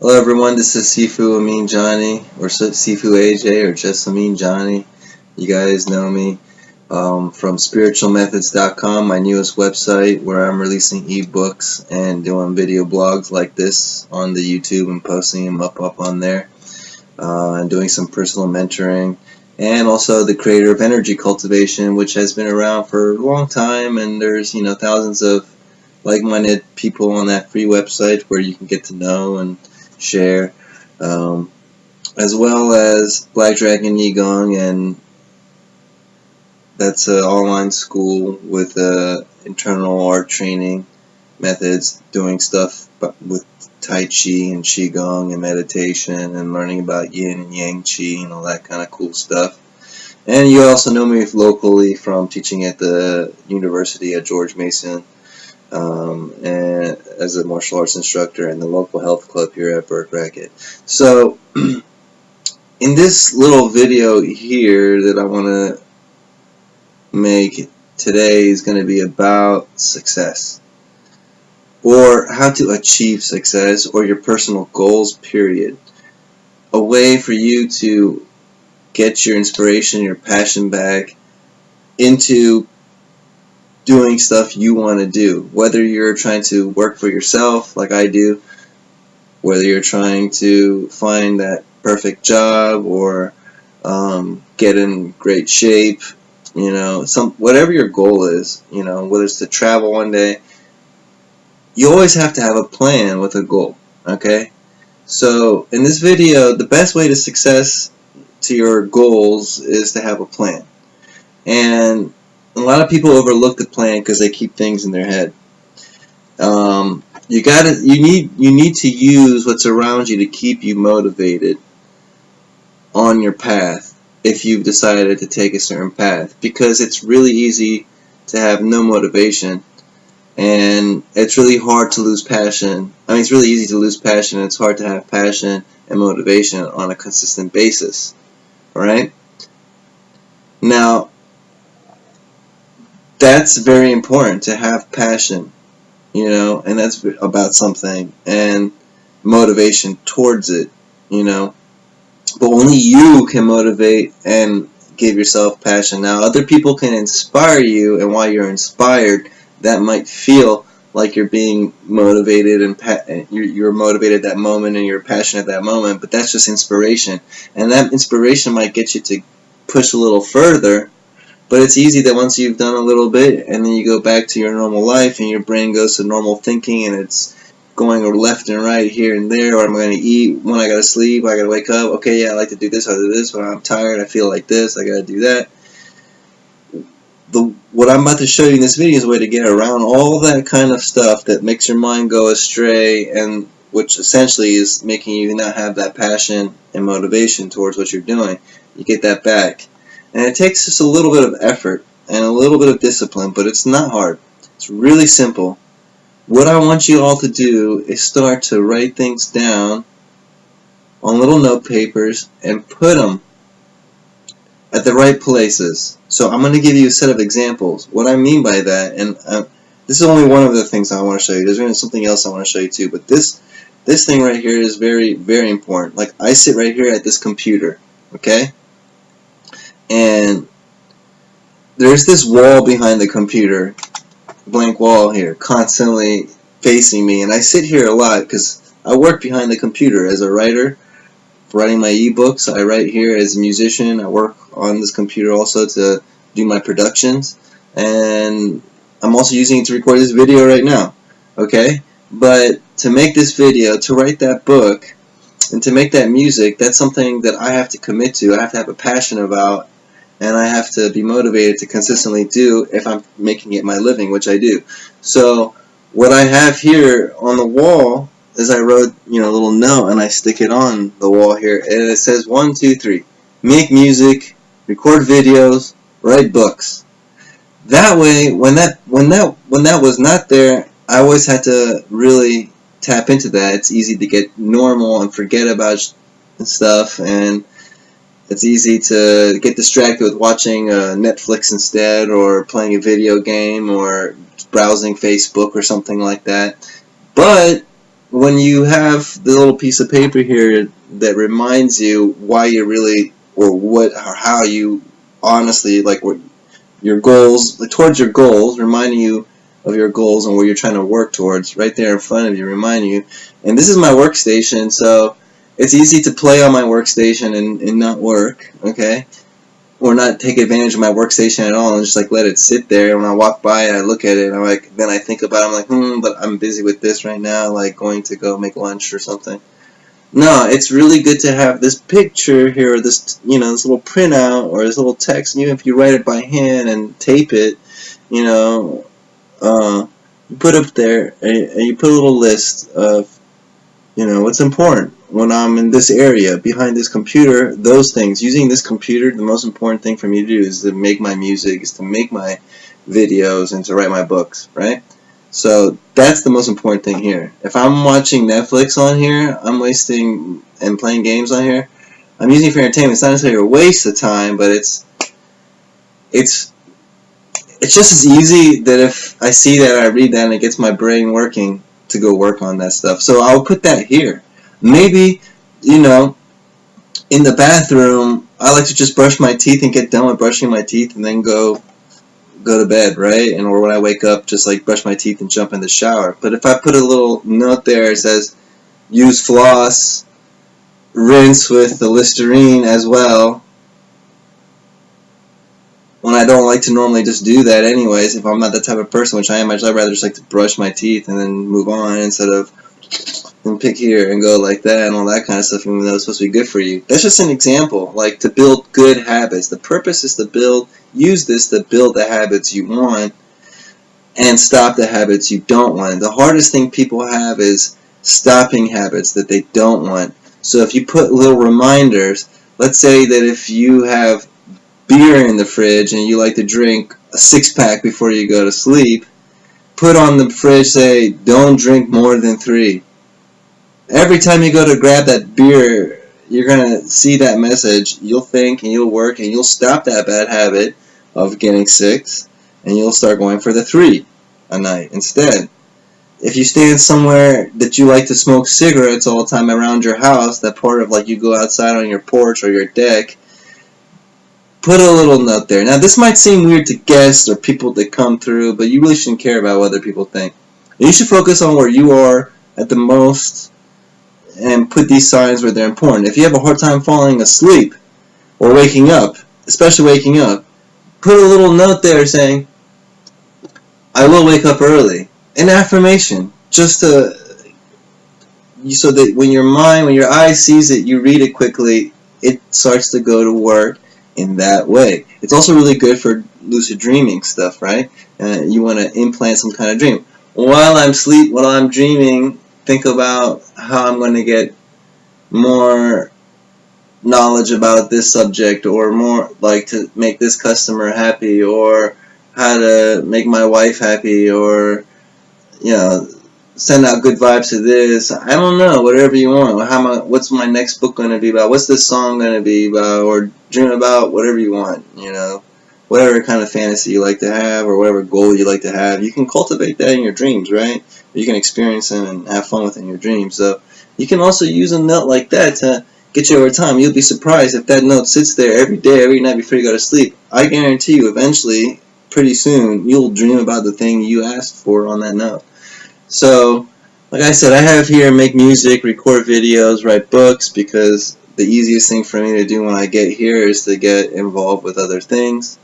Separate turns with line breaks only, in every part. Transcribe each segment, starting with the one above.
Hello everyone, this is Sifu Amin Johnny, or Sifu AJ, or just Amin Johnny. You guys know me from spiritualmethods.com, my newest website where I'm releasing ebooks and doing video blogs like this on the YouTube and posting them up on there, and doing some personal mentoring, and also the creator of Energy Cultivation, which has been around for a long time, and there's thousands of like-minded people on that free website where you can get to know and share, as well as Black Dragon Yigong, and that's an online school with internal art training methods, doing stuff with Tai Chi and Qigong and meditation and learning about Yin and Yang Qi and all that kind of cool stuff. And you also know me locally from teaching at the university at George Mason, and as a martial arts instructor in the local health club here at Burke Racket. So in this little video here that I want to make today is going to be about success, or how to achieve success, or your personal goals, period. A way for you to get your inspiration, your passion back into doing stuff you want to do, whether you're trying to work for yourself like I do, whether you're trying to find that perfect job, or get in great shape, whatever your goal is, whether it's to travel one day, you always have to have a plan with a goal, okay? So in this video, the best way to success to your goals is to have a plan. And a lot of people overlook the plan because they keep things in their head. You need to use what's around you to keep you motivated on your path if you've decided to take a certain path, because it's really easy to have no motivation, and it's really hard to lose passion. I mean, it's really easy to lose passion, and it's hard to have passion and motivation on a consistent basis. Alright? Now, that's very important, to have passion, and that's about something, and motivation towards it, but only you can motivate and give yourself passion. Now, other people can inspire you, and while you're inspired, that might feel like you're being motivated, and you're motivated at that moment, and you're passionate at that moment, but that's just inspiration, and that inspiration might get you to push a little further. But it's easy that once you've done a little bit, and then you go back to your normal life, and your brain goes to normal thinking, and it's going left and right here and there. What am I going to eat? When I got to sleep? I got to wake up? Okay, yeah, I like to do this, I do this. But I'm tired, I feel like this, I got to do that. What I'm about to show you in this video is a way to get around all that kind of stuff that makes your mind go astray, and which essentially is making you not have that passion and motivation towards what you're doing. You get that back. And it takes just a little bit of effort and a little bit of discipline, but it's not hard. It's really simple. What I want you all to do is start to write things down on little note papers and put them at the right places. So I'm going to give you a set of examples. What I mean by that, and this is only one of the things I want to show you. There's something else I want to show you too, but this thing right here is very, very important. Like, I sit right here at this computer, okay? And there's this wall behind the computer, blank wall here, constantly facing me, and I sit here a lot because I work behind the computer as a writer, writing my ebooks. I write here as a musician. I work on this computer also to do my productions, and I'm also using it to record this video right now, okay? But to make this video, to write that book, and to make that music, that's something that I have to commit to. I have to have a passion about, and I have to be motivated to consistently do if I'm making it my living, which I do. So what I have here on the wall is I wrote, a little note, and I stick it on the wall here, and it says 1, 2, 3. Make music, record videos, write books. That way, when that was not there, I always had to really tap into that. It's easy to get normal and forget about stuff, and it's easy to get distracted with watching Netflix instead, or playing a video game, or browsing Facebook or something like that. But when you have the little piece of paper here that reminds you why you really, or what, or how you honestly, like, what your goals, like, towards your goals, reminding you of your goals and where you're trying to work towards, right there in front of you, remind you. And this is my workstation, so it's easy to play on my workstation and not work, okay? Or not take advantage of my workstation at all and just like let it sit there. When I walk by and I look at it and I'm like, then I think about it, I'm like, but I'm busy with this right now, like going to go make lunch or something. No, it's really good to have this picture here, or this, this little printout, or this little text, and even if you write it by hand and tape it, you put up there, and you put a little list of, what's important when I'm in this area, behind this computer, those things. Using this computer, the most important thing for me to do is to make my music, is to make my videos, and to write my books, right? So that's the most important thing here. If I'm watching Netflix on here, I'm wasting, and playing games on here, I'm using it for entertainment. It's not necessarily a waste of time, but it's just as easy that if I see that, I read that, and it gets my brain working to go work on that stuff. So I'll put that here. Maybe, in the bathroom, I like to just brush my teeth and get done with brushing my teeth and then go to bed, right? And or when I wake up, just like brush my teeth and jump in the shower. But if I put a little note there, it says, use floss, rinse with the Listerine as well, when I don't like to normally just do that anyways, if I'm not that type of person, which I am, I'd rather just like to brush my teeth and then move on instead of and pick here and go like that and all that kind of stuff, even though it's supposed to be good for you. That's just an example, like to build good habits. The purpose is to use this to build the habits you want and stop the habits you don't want. The hardest thing people have is stopping habits that they don't want. So if you put little reminders, let's say that if you have beer in the fridge and you like to drink a 6-pack before you go to sleep, put on the fridge, say, don't drink more than 3. Every time you go to grab that beer, you're going to see that message. You'll think and you'll work and you'll stop that bad habit of getting 6, and you'll start going for the 3 a night instead. If you stand somewhere that you like to smoke cigarettes all the time around your house, that part of like you go outside on your porch or your deck, put a little note there. Now this might seem weird to guests or people that come through, but you really shouldn't care about what other people think. You should focus on where you are at the most and put these signs where they're important. If you have a hard time falling asleep or waking up, especially waking up, put a little note there saying, I will wake up early. An affirmation, just to, so that when your eye sees it, you read it quickly, it starts to go to work in that way. It's also really good for lucid dreaming stuff, right? You want to implant some kind of dream. While I'm dreaming, think about how I'm going to get more knowledge about this subject, or more like to make this customer happy, or how to make my wife happy, or send out good vibes to this. I don't know, whatever you want. What's my next book going to be about? What's this song going to be about? Or dream about whatever you want, whatever kind of fantasy you like to have, or whatever goal you like to have. You can cultivate that in your dreams, right? You can experience them and have fun with it in your dreams. So you can also use a note like that to get you over time. You'll be surprised if that note sits there every day, every night before you go to sleep. I guarantee you, eventually, pretty soon, you'll dream about the thing you asked for on that note. So, like I said, I have here make music, record videos, write books, because the easiest thing for me to do when I get here is to get involved with other things,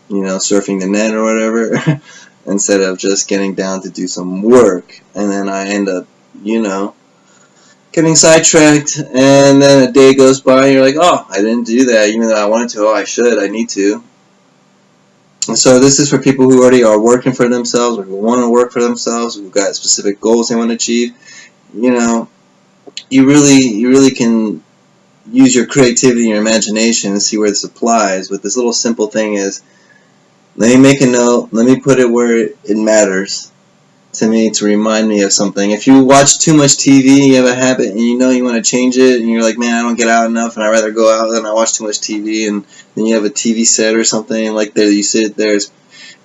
surfing the net or whatever, instead of just getting down to do some work. And then I end up, getting sidetracked, and then a day goes by and you're like, oh, I didn't do that, even though I wanted to. Oh, I should, I need to. And so this is for people who already are working for themselves, or who want to work for themselves, who've got specific goals they want to achieve. You really can use your creativity and your imagination and see where this applies. But this little simple thing is, let me make a note, let me put it where it matters to me, to remind me of something. If you watch too much TV, you have a habit, and you want to change it, and you're like, man, I don't get out enough, and I'd rather go out than I watch too much TV, and then you have a TV set or something, like there, you sit there and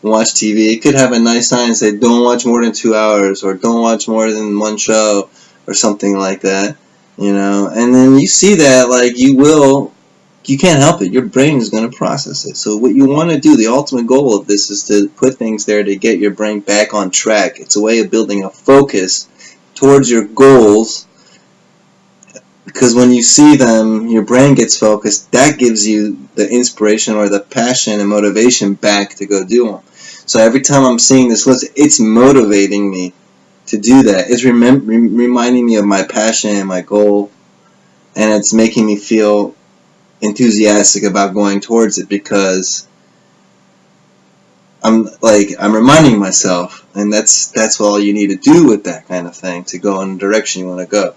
watch TV. It could have a nice sign and say, don't watch more than 2 hours, or don't watch more than one show, or something like that, you know. And then you see that, like, you can't help it. Your brain is going to process it. So what you want to do, the ultimate goal of this is to put things there to get your brain back on track. It's a way of building a focus towards your goals, because when you see them, your brain gets focused. That gives you the inspiration or the passion and motivation back to go do them. So every time I'm seeing this list, it's motivating me to do that. It's reminding me of my passion and my goal, and it's making me feel enthusiastic about going towards it, because I'm reminding myself, and that's all you need to do with that kind of thing to go in the direction you want to go.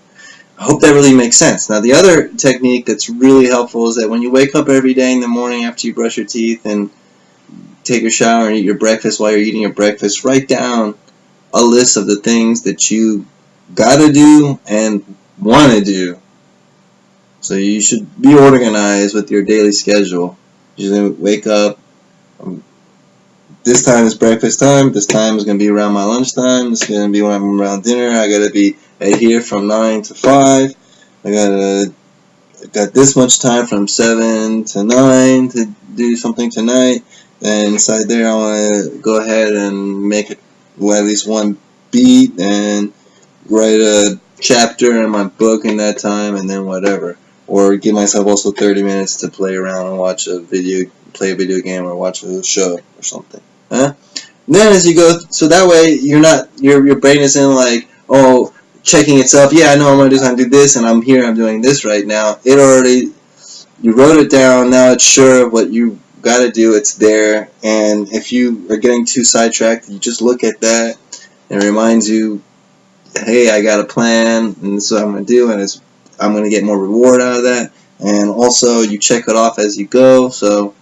I hope that really makes sense. Now, the other technique that's really helpful is that when you wake up every day in the morning after you brush your teeth and take your shower and eat your breakfast, while you're eating your breakfast, write down a list of the things that you gotta do and want to do. So you should be organized with your daily schedule. You wake up, this time is breakfast time, this time is going to be around my lunchtime, this is going to be when I'm around dinner, I got to be here from 9 to 5, I got this much time from 7 to 9 to do something tonight, and inside there I want to go ahead and make at least one beat and write a chapter in my book in that time, and then whatever. Or give myself also 30 minutes to play around and play a video game or watch a show or something. Huh? And then as you go, so that way your brain isn't like, oh, checking itself, yeah, I know I'm going to do something, do this, and I'm here, I'm doing this right now. You wrote it down, now it's sure of what you got to do, it's there, and if you are getting too sidetracked, you just look at that, and it reminds you, hey, I got a plan, and this is what I'm going to do, and I'm going to get more reward out of that, and also you check it off as you go, so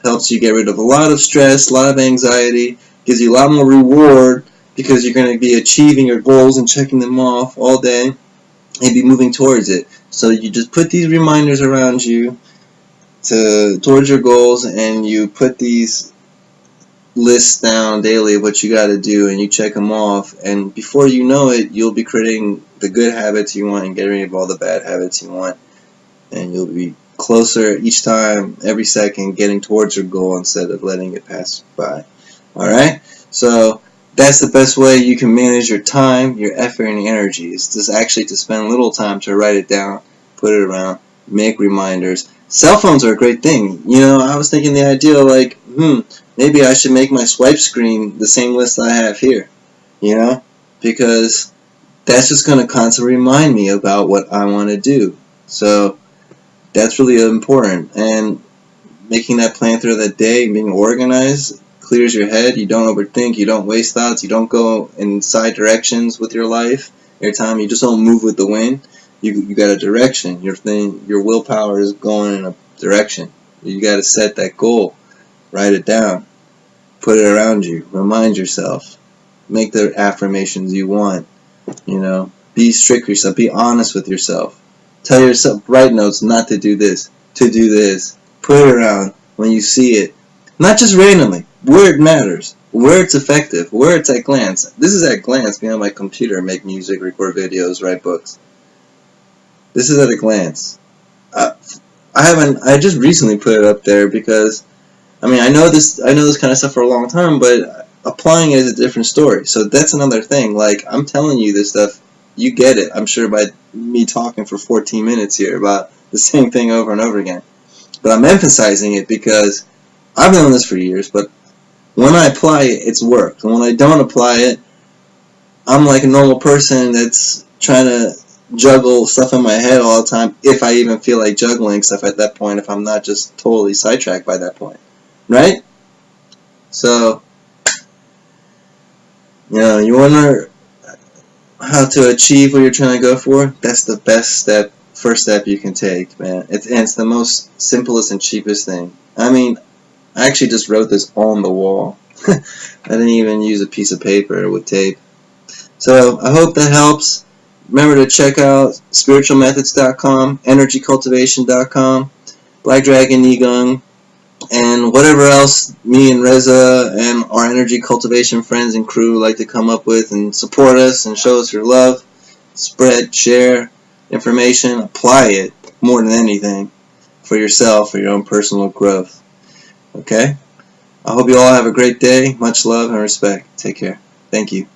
helps you get rid of a lot of stress, a lot of anxiety, gives you a lot more reward, because you're going to be achieving your goals and checking them off all day and be moving towards it. So you just put these reminders around you towards your goals, and you put these lists down daily of what you got to do, and you check them off, and before you know it, you'll be creating the good habits you want and getting rid of all the bad habits you want, and you'll be closer each time, every second, getting towards your goal instead of letting it pass by. Alright? So that's the best way you can manage your time, your effort, and your energy. Is just actually to spend a little time to write it down, put it around, make reminders. Cell phones are a great thing. You know, I was thinking the idea like, maybe I should make my swipe screen the same list I have here. You know? Because that's just going to constantly remind me about what I want to do. So that's really important. And making that plan through the day, being organized, clears your head. You don't overthink, you don't waste thoughts, you don't go in side directions with your life. Every time you just don't move with the wind. You got a direction. Your willpower is going in a direction. You got to set that goal. Write it down. Put it around you. Remind yourself. Make the affirmations you want. You know, be strict with yourself. Be honest with yourself. Tell yourself, write notes not to do this, to do this. Put it around when you see it. Not just randomly. Where it matters. Where it's effective. Where it's at glance. This is at glance. Be on my computer, make music, record videos, write books. This is at a glance. I just recently put it up there because, I mean, I know this kind of stuff for a long time, but applying it is a different story. So that's another thing. Like, I'm telling you this stuff, you get it, I'm sure, by me talking for 14 minutes here about the same thing over and over again. But I'm emphasizing it because I've known this for years, but when I apply it, it's worked. And when I don't apply it, I'm like a normal person that's trying to juggle stuff in my head all the time, if I even feel like juggling stuff at that point, if I'm not just totally sidetracked by that point. Right? So, you know, you wonder how to achieve what you're trying to go for? That's the best first step you can take, man. It's the most simplest and cheapest thing. I mean, I actually just wrote this on the wall. I didn't even use a piece of paper with tape. So, I hope that helps. Remember to check out spiritualmethods.com, energycultivation.com, Black Dragon Nigung, and whatever else me and Reza and our energy cultivation friends and crew like to come up with and support us and show us your love. spread, share information, apply it more than anything for yourself, for your own personal growth. Okay? I hope you all have a great day. Much love and respect. Take care. Thank you.